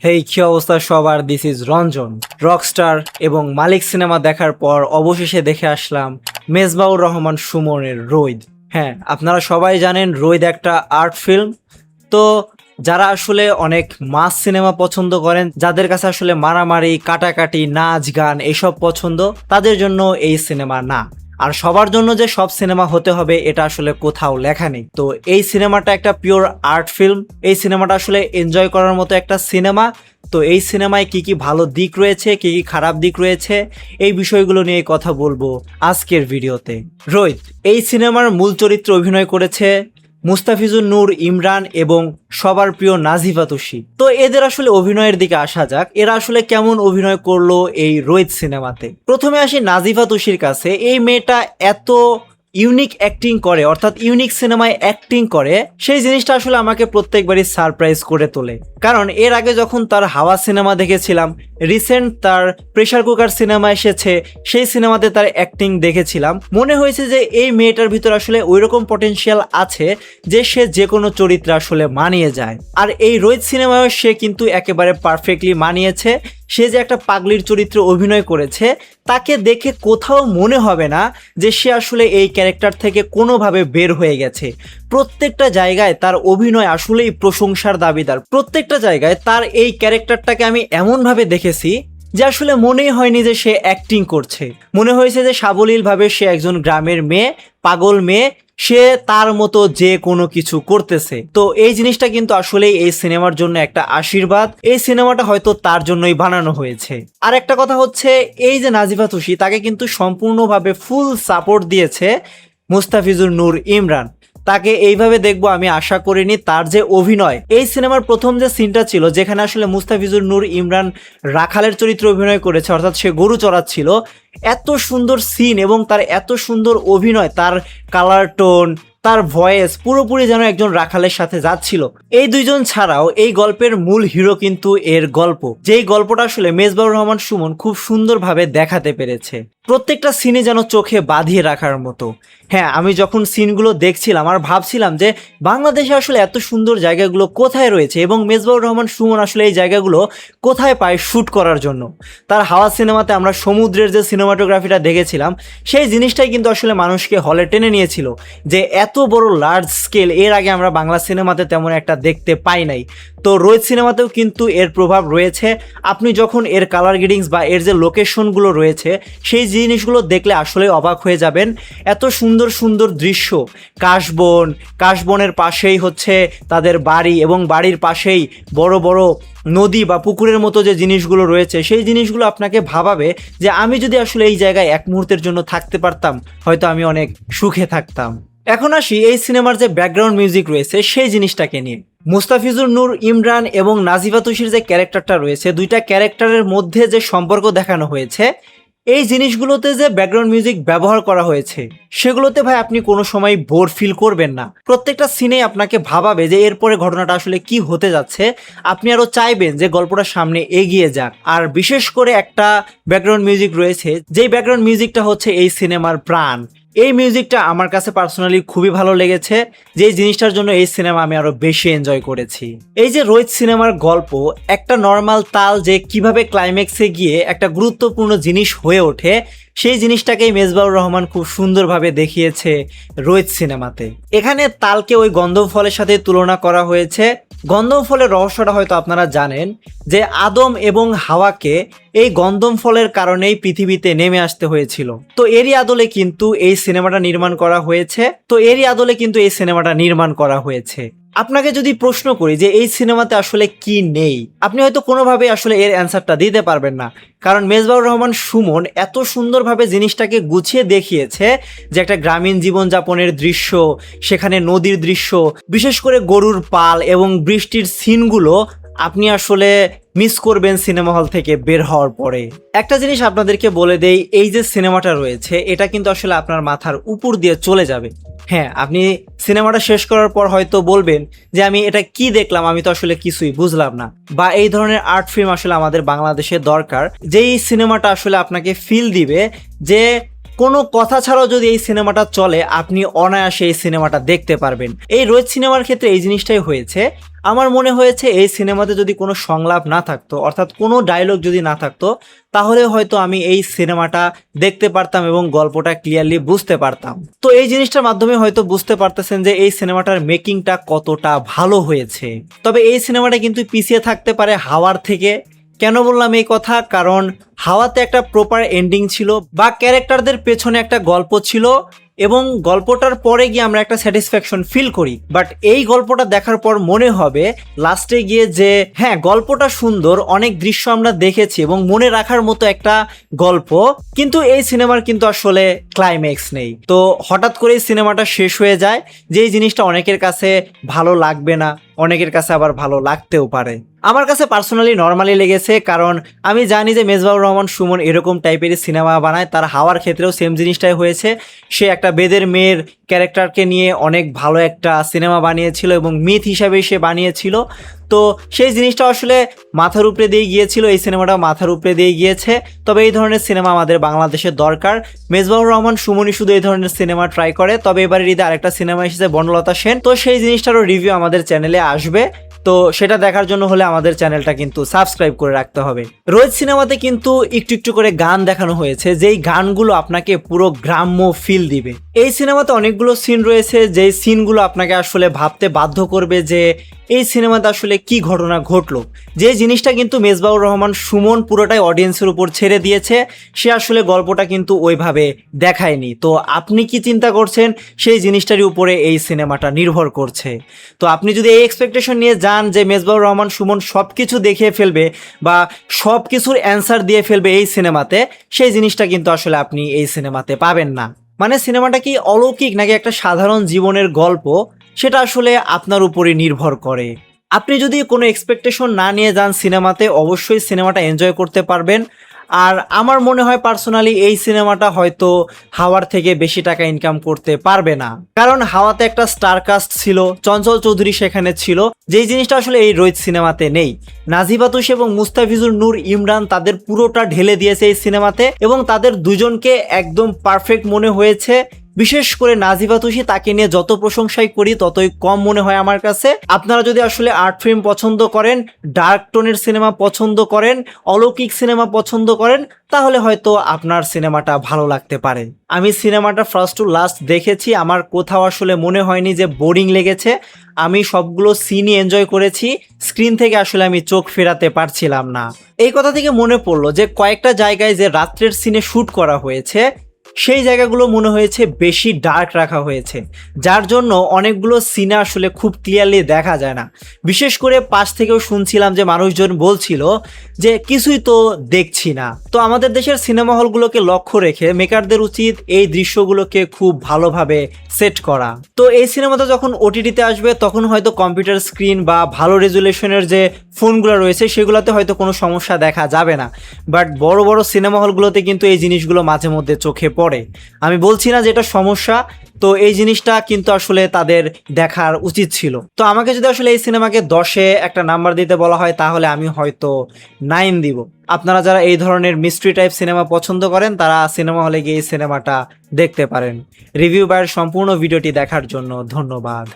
হেই কি অবস্থা সবার, দিস ইজ রঞ্জন। রকস্টার এবং মালিক সিনেমা দেখার পর অবশেষে দেখে আসলাম মেজবাউর রহমান সুমনের রৈদ। হ্যাঁ, আপনারা সবাই জানেন রৈদ একটা আর্ট ফিল্ম। তো যারা আসলে অনেক মাস সিনেমা পছন্দ করেন, যাদের কাছে আসলে মারামারি কাটাকাটি নাচ গান এসব পছন্দ, তাদের জন্য এই সিনেমা না। আর সবার জন্য যে সব সিনেমা হতে হবে এটা আসলে কোথাও লেখা নেই। তো এই সিনেমাটা একটা পিওর আর্ট ফিল্ম। এই সিনেমাটা আসলে এনজয় করার মতো একটা সিনেমা। তো এই সিনেমায় কি কি ভালো দিক রয়েছে, কি কি খারাপ দিক রয়েছে, এই বিষয়গুলো নিয়ে কথা বলবো আজকের ভিডিওতে। রোহিত এই সিনেমার মূল চরিত্রে অভিনয় করেছে মুস্তাফিজুর নূর ইমরান এবং সবার প্রিয় নাজিফা তুষি। তো এদের আসলে অভিনয়ের দিকে আসা যাক, এরা আসলে কেমন অভিনয় করলো এই রোহিত সিনেমাতে। প্রথমে আসি নাজিফা তুষির কাছে। এই মেয়েটা এত ইউনিক অ্যাক্টিং করে, অর্থাৎ ইউনিক সিনেমায় অ্যাক্টিং করে, সেই জিনিসটা আসলে আমাকে প্রত্যেকবারই সারপ্রাইজ করে তোলে। কারণ এর আগে যখন তার হাওয়া সিনেমা দেখেছিলাম, রিসেন্ট তার প্রেসার কুকার সিনেমা এসেছে, সেই সিনেমাতে তার অ্যাক্টিং দেখেছিলাম, মনে হয়েছে যে এই মেয়েটার ভিতর আসলে ওইরকম পটেনশিয়াল আছে যে সে যে কোনো চরিত্রে আসলে মানিয়ে যায়। আর এই রোহিত সিনেমায় সে কিন্তু একেবারে পারফেক্টলি মানিয়েছে। সে যে একটা পাগলির চরিত্রে অভিনয় করেছে, তাকে দেখে কোথাও মনে হবে না যে সে আসলে এই ক্যারেক্টার থেকে কোনোভাবে বের হয়ে গেছে। প্রত্যেকটা জায়গায় তার অভিনয় আসলেই প্রশংসার দাবিদার। প্রত্যেকটা জায়গায় তার এই ক্যারেক্টারটাকে আমি এমনভাবে দেখেছি যে আসলে মনেই হয়নি যে সে অ্যাক্টিং করছে। মনে হয়েছে যে সাবলীলভাবে সে একজন গ্রামের মেয়ে, পাগল মেয়ে, সে তার মতো যে কোনো কিছু করতেছে। তো এই জিনিসটা কিন্তু আসলে এই সিনেমার জন্য একটা আশীর্বাদ। এই সিনেমাটা হয়তো তার জন্যই বানানো হয়েছে। আর একটা কথা হচ্ছে, এই যে নাজিফা তুষি, তাকে কিন্তু সম্পূর্ণভাবে ফুল সাপোর্ট দিয়েছে মুস্তাফিজুর নূর ইমরান। তাকে এইভাবে দেখবো আমি আশা করিনি। তার যে অভিনয়, এই সিনেমার প্রথম যে সিনটা ছিল যেখানে আসলে মুস্তাফিজুর নূর ইমরান রাখালের চরিত্রে অভিনয় করেছে, অর্থাৎ সে গরু চড়াচ্ছিল, এত সুন্দর সিন এবং তার এত সুন্দর অভিনয়, তার কালার টোন, তার ভয়েস পুরোপুরি যেন একজন রাখালের সাথে যাচ্ছিল। এই দুইজন ছাড়াও এই গল্পের মূল হিরো কিন্তু এর গল্প, যেই গল্পটা আসলে মেজবাউর রহমান সুমন খুব সুন্দরভাবে দেখাতে পেরেছে। প্রত্যেকটা সিনে যেন চোখে বাঁধিয়ে রাখার মতো। হ্যাঁ, আমি যখন সিনগুলো দেখছিলাম আর ভাবছিলাম যে বাংলাদেশে আসলে এত সুন্দর জায়গাগুলো কোথায় রয়েছে এবং মেজবাউর রহমান সুমন আসলে এই জায়গাগুলো কোথায় পায় শ্যুট করার জন্য। তার হাওয়া সিনেমাতে আমরা সমুদ্রের যে সিনেমাটোগ্রাফিটা দেখেছিলাম, সেই জিনিসটাই কিন্তু আসলে মানুষকে হলে টেনে নিয়েছিল। যে এত বড় লার্জ স্কেল এর আগে আমরা বাংলা সিনেমাতে তেমন একটা দেখতে পাই নাই। তো রোহিত সিনেমাতেও কিন্তু এর প্রভাব রয়েছে। আপনি যখন এর কালার গ্রেডিংস বা এর যে লোকেশনগুলো রয়েছে, সেই জিনিসগুলো দেখলে আসলে অবাক হয়ে যাবেন। এত সুন্দর সুন্দর দৃশ্য, কাশবন, কাশবনের পাশেই হচ্ছে তাদের বাড়ি এবং বাড়ির পাশেই বড় বড় নদী বা পুকুরের মতো যে জিনিসগুলো রয়েছে, সেই জিনিসগুলো আপনাকে ভাবাবে যে আমি যদি আসলে এই জায়গায় এক মুহূর্তের জন্য থাকতে পারতাম, হয়তো আমি অনেক সুখে থাকতাম। এখন আসি এই সিনেমার যে ব্যাকগ্রাউন্ড মিউজিক রয়েছে সেই জিনিসটাকে নিয়ে। মুস্তাফিজুর নূর ইমরান এবং নাজিফা তুষির যে ক্যারেক্টারটা রয়েছে, দুইটা ক্যারেক্টারের মধ্যে যে সম্পর্ক দেখানো হয়েছে, এই জিনিসগুলোতে যে ব্যাকগ্রাউন্ড মিউজিক ব্যবহার করা হয়েছে, সেগুলোতে ভাই আপনি কোনো সময় বোর ফিল করবেন না। প্রত্যেকটা সিনেই আপনাকে ভাবাবে যে এরপরে ঘটনাটা আসলে কি হতে যাচ্ছে, আপনি আরো চাইবেন যে গল্পটা সামনে এগিয়ে যাক। আর বিশেষ করে একটা ব্যাকগ্রাউন্ড মিউজিক রয়েছে, যেই ব্যাকগ্রাউন্ড মিউজিকটা হচ্ছে এই সিনেমার প্রাণ। এই মিউজিকটা আমার কাছে পার্সোনালি খুবই ভালো লেগেছে, যে জিনিসটার জন্য এই সিনেমা আমি আরো বেশি এনজয় করেছি। এই যে রোহিত সিনেমার গল্প, একটা নর্মাল তাল যে কিভাবে ক্লাইম্যাক্সে গিয়ে একটা গুরুত্বপূর্ণ জিনিস হয়ে ওঠে, সেই জিনিসটাকেই মেজবাউর রহমান খুব সুন্দরভাবে দেখিয়েছে রোহিত সিনেমাতে। এখানে তালকে ওই গন্ধম ফলের সাথে তুলনা করা হয়েছে। গন্ধম ফলের রহস্যটা হয়তো আপনারা জানেন, যে আদম এবং হাওয়াকে এই গন্ধম ফলের কারণেই পৃথিবীতে নেমে আসতে হয়েছিল। তো এরই আদলে কিন্তু এই সিনেমাটা নির্মাণ করা হয়েছে। আপনাকে যদি প্রশ্ন করি যে এই সিনেমাতে আসলে কি নেই, আপনি হয়তো কোনোভাবে আসলে এর অ্যান্সারটা দিতে পারবেন না। কারণ মেজবাউর রহমান সুমন এত সুন্দরভাবে জিনিসটাকে গুছিয়ে দেখিয়েছে যে একটা গ্রামীণ জীবনযাপনের দৃশ্য, সেখানে নদীর দৃশ্য, বিশেষ করে গরুর পাল এবং বৃষ্টির সিনগুলো আপনি আসলে মিস করবেন সিনেমা হল থেকে বের হওয়ার পরে। একটা জিনিস আপনাদেরকে বলে দেই, এই যে সিনেমাটা রয়েছে এটা কিন্তু আসলে আপনার মাথার উপর দিয়ে চলে যাবে। হ্যাঁ, আপনি সিনেমাটা শেষ করার পর হয়তো বলবেন যে আমি এটা কি দেখলাম, আমি তো আসলে কিছুই বুঝলাম না। বা এই ধরনের আর্ট ফিল্ম আসলে আমাদের বাংলাদেশে দরকার, যেই সিনেমাটা আসলে আপনাকে ফিল দিবে যে কোনো কথা ছাড়াও যদি এই সিনেমাটা চলে আপনি অনায়াসে এই সিনেমাটা দেখতে পারবেন। এই রোদ সিনেমার ক্ষেত্রে এই জিনিসটাই হয়েছে। আমার মনে হয়েছে এই সিনেমাতে যদি কোনো সংলাপ না থাকতো, অর্থাৎ কোনো ডায়লগ যদি না থাকতো, তাহলে হয়তো আমি এই সিনেমাটা দেখতে পারতাম এবং গল্পটা ক্লিয়ারলি বুঝতে পারতাম। তো এই জিনিসটার মাধ্যমে হয়তো বুঝতে পারতেছেন যে এই সিনেমাটার মেকিংটা কতটা ভালো হয়েছে। তবে এই সিনেমাটা কিন্তু পিছিয়ে থাকতে পারে হাওয়ার থেকে। কেন বললাম এই কথা? কারণ হাওয়াতে একটা প্রপার এন্ডিং ছিল বা ক্যারেক্টারদের পেছনে একটা গল্প ছিল এবং গল্পটার পরে গিয়ে আমরা একটা স্যাটিসফ্যাকশন ফিল করি। বাট এই গল্পটা দেখার পর মনে হবে লাস্টে গিয়ে যে হ্যাঁ গল্পটা সুন্দর, অনেক দৃশ্য আমরা দেখেছি এবং মনে রাখার মতো একটা গল্প, কিন্তু এই সিনেমার কিন্তু আসলে ক্লাইম্যাক্স নেই। তো হঠাৎ করেই সিনেমাটা শেষ হয়ে যায়, যেই জিনিসটা অনেকের কাছে ভালো লাগবে না, অনেকের কাছে আবার ভালো লাগতেও পারে। আমার কাছে পার্সোনালি নর্মালি লেগেছে, কারণ আমি জানি যে মেজবাহুর রহমান সুমন এরকম টাইপেরই সিনেমা বানায়। তার হাওয়ার ক্ষেত্রেও সেম জিনিসটাই হয়েছে। সে একটা বেদের মেয়ের ক্যারেক্টারকে নিয়ে অনেক ভালো একটা সিনেমা বানিয়েছিল এবং মিথ হিসাবে সে বানিয়েছিল। তো সেই জিনিসটা আসলে মাথার উপরে দিয়ে গিয়েছিল, এই সিনেমাটা মাথার উপরে দিয়ে গিয়েছে। তবে এই ধরনের সিনেমা আমাদের বাংলাদেশের দরকার। মেজবাহুর রহমান সুমনই শুধু এই ধরনের সিনেমা ট্রাই করে। তবে এবারের ঈদে আরেকটা সিনেমা এসেছে বনলতা সেন, তো সেই জিনিসটারও রিভিউ আমাদের চ্যানেলে আসবে। তো সেটা দেখার জন্য হলে আমাদের চ্যানেলটা কিন্তু সাবস্ক্রাইব করে রাখতে হবে। রোজ সিনেমাতে কিন্তু একটু একটু করে গান দেখানো হয়েছে, যেই গানগুলো আপনাকে পুরো গ্রাম্য ফিল দিবে। এই সিনেমাতে অনেকগুলো সিন রয়েছে যেই সিনগুলো আপনাকে আসলে ভাবতে বাধ্য করবে যে এই সিনেমাতে আসলে কি ঘটনা ঘটলো। যে জিনিসটা কিন্তু মেজবাহুর রহমান সুমন পুরোটাই অডিয়েন্সের উপর ছেড়ে দিয়েছে, সে আসলে গল্পটা কিন্তু ওইভাবে দেখায়নি। তো আপনি কি চিন্তা করছেন সেই জিনিসটারই উপরে এই সিনেমাটা নির্ভর করছে। তো আপনি যদি এই এক্সপেকটেশন নিয়ে যান যে মেজবাহুর রহমান সুমন সব কিছু দেখিয়ে ফেলবে বা সব কিছুর অ্যান্সার দিয়ে ফেলবে এই সিনেমাতে, সেই জিনিসটা কিন্তু আসলে আপনি এই সিনেমাতে পাবেন না। মানে সিনেমাটা কি অলৌকিক নাকি একটা সাধারণ জীবনের গল্প, সেটা আসলে আপনার উপরে নির্ভর করে। আপনি যদি কোনো এক্সপেকটেশন না নিয়ে যান সিনেমাতে, অবশ্যই সিনেমাটা এনজয় করতে পারবেন। আর আমার মনে হয় পার্সোনালি এই সিনেমাটা হয়তো হাওয়ার থেকে বেশি টাকা ইনকাম করতে পারবে না, কারণ হাওয়াতে একটা স্টার কাস্ট ছিল, চঞ্চল চৌধুরী সেখানে ছিল, যেই জিনিসটা আসলে এই রোহিত সিনেমাতে নেই। নাজিবাতুষ এবং মুস্তাফিজুর নূর ইমরান তাদের পুরোটা ঢেলে দিয়েছে এই সিনেমাতে এবং তাদের দুজনকে একদম পারফেক্ট মনে হয়েছে। বিশেষ করে নাজিবা তুষি, তাকে নিয়ে যত প্রশংসাই করি ততই কম মনে হয় আমার কাছে। আপনারা যদি আসলে আর্ট ফিল্ম পছন্দ করেন, ডার্ক টোনের সিনেমা পছন্দ করেন, অলৌকিক সিনেমা পছন্দ করেন, তাহলে হয়তো আপনার সিনেমাটা ভালো লাগতে পারে। আমি সিনেমাটা ফার্স্ট টু লাস্ট দেখেছি, আমার কোথাও আসলে মনে হয়নি যে বোরিং লেগেছে। আমি সবগুলো সিনই এনজয় করেছি, স্ক্রিন থেকে আসলে আমি চোখ ফেরাতে পারছিলাম না। এই কথা থেকে মনে পড়লো যে কয়েকটা জায়গায় যে রাত্রের সিনে শ্যুট করা হয়েছে, সেই জায়গাগুলো মনে হয়েছে বেশি ডার্ক রাখা হয়েছে, যার জন্য অনেকগুলো সিনে আসলে খুব ক্লিয়ারলি দেখা যায় না। বিশেষ করে পাশ থেকেও শুনছিলাম যে মানুষজন বলছিল যে কিছুই তো দেখছি না। তো আমাদের দেশের সিনেমা হলগুলোকে লক্ষ্য রেখে মেকারদের উচিত এই দৃশ্যগুলোকে খুব ভালোভাবে সেট করা। তো এই সিনেমাটা যখন ওটিটিতে আসবে তখন হয়তো কম্পিউটার স্ক্রিন বা ভালো রেজুলেশনের যে ফোনগুলো রয়েছে সেগুলোতে হয়তো কোনো সমস্যা দেখা যাবে না, বাট বড় বড় সিনেমা হলগুলোতে কিন্তু এই জিনিসগুলো মাঝে মধ্যে চোখে পড়ে। আমি বলছি না যে এটা সমস্যা, তো এই জিনিসটা কিন্তু আসলে তাদের দেখার উচিত ছিল। তো আমাকে যদি আসলে এই সিনেমাকে 10-এ একটা নাম্বার দিতে বলা হয় তাহলে আমি হয়তো 9 দিব। আপনারা যারা এই ধরনের মিস্ট্রি টাইপ সিনেমা পছন্দ করেন তারা সিনেমা হলে গিয়ে এই সিনেমাটা দেখতে পারেন। রিভিউ বাইয়ের সম্পূর্ণ ভিডিওটি দেখার জন্য ধন্যবাদ।